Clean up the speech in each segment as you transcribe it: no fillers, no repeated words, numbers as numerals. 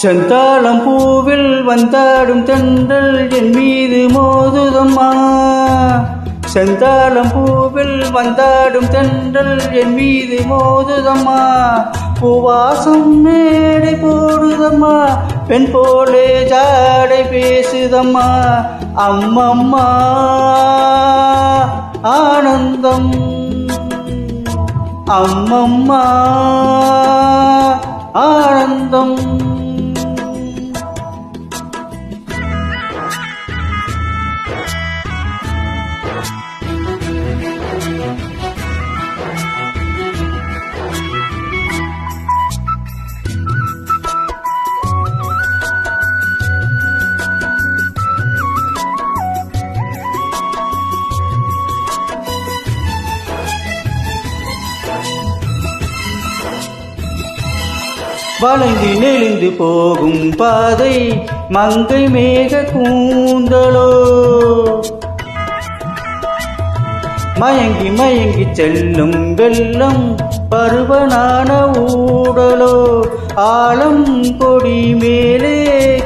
செந்தாளம் பூவில் வந்தாடும் தென்றல் என் மீது மோதுதம்மா. செந்தாளம் பூவில் வந்தாடும் தென்றல் என் மீது மோதுதம்மா. பூவாசம் மேடை போடுதம்மா, பெண் போலே ஜாடை பேசுதம்மா. அம்மம்மா ஆனந்தம், அம்மம்மா ஆனந்தம். வளைந்து நெளிந்து போகும் பாதை மங்கை மேக கூந்தலோ. மயங்கி மயங்கி செல்லும் வெள்ளம் பருவனான ஊடலோ. ஆலம் கொடி மேலே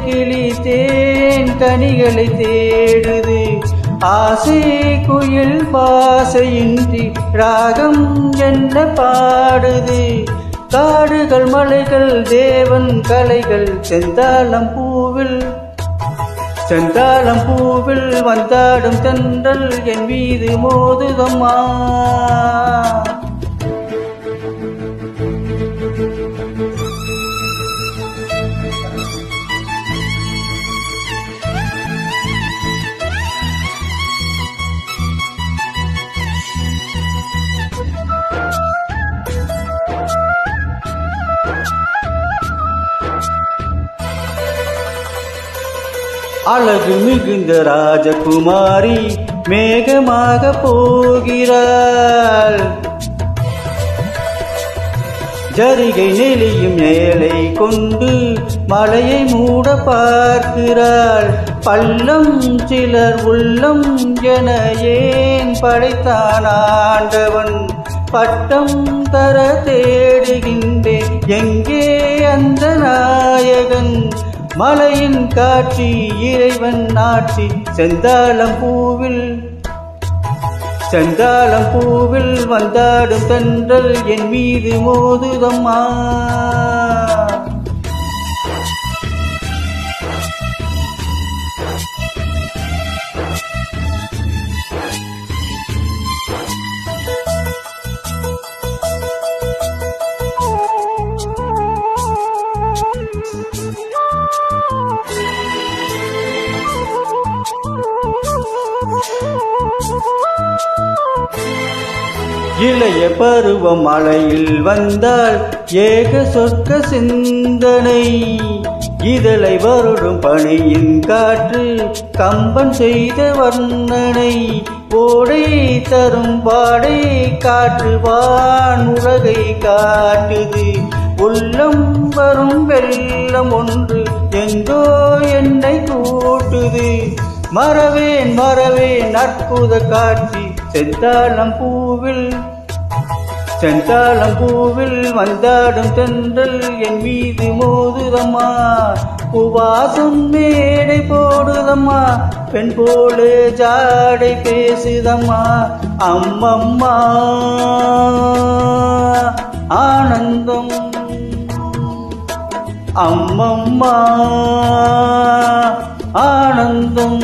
கிளி தேன் கனிகளை தேடுது. ஆசை குயில் பாசையின்றி ராகம் என்ன பாடுது. காடுகள் மலைகள் தேவன் கலைகள் செந்தாளம் பூவில், செந்தாளம் பூவில் வந்தாடும் தென்றல் என் மீது மோதுதம்மா. அழகு மிகுந்த ராஜகுமாரி மேகமாக போகிறாள். ஜரிகை நெளியும் ஏலை கொண்டு மலையை மூட பார்க்கிறாள். பள்ளம் சிலர் உள்ளம் என ஏன் படைத்தான் ஆண்டவன். பட்டம் தர தேடுகின்றேன் எங்கே அந்த நாயகன். மலையின் காட்சி இறைவன் ஆட்சி செந்தாளம் பூவில், செந்தாளம் பூவில் வந்தாடும் தென்றல் என் மீது மோதுதம்மா. இளைய பருவம் மலையில் வந்தால் ஏக சொர்க்க சிந்தனை. இதழை வருடும் பணியின் காற்று கம்பன் செய்த வர்ணனை. ஓடை தரும் பாடை காற்று வான் உலகை காட்டுது. உள்ளம் வரும் வெள்ளம் ஒன்று எங்கோ என்னை கூட்டுது. மறவேன் மறவேன் அற்புத காட்சி செந்தாளம் பூவில், செந்தாளம் பூவில் வந்தாடும் தென்றல் என் மீது மோதுதம்மா. பூவாசம் மேடை போடுதம்மா, பெண் போலே ஜாடை பேசுதம்மா. அம்மம்மா ஆனந்தம், அம்மம்மா ஆனந்தம்.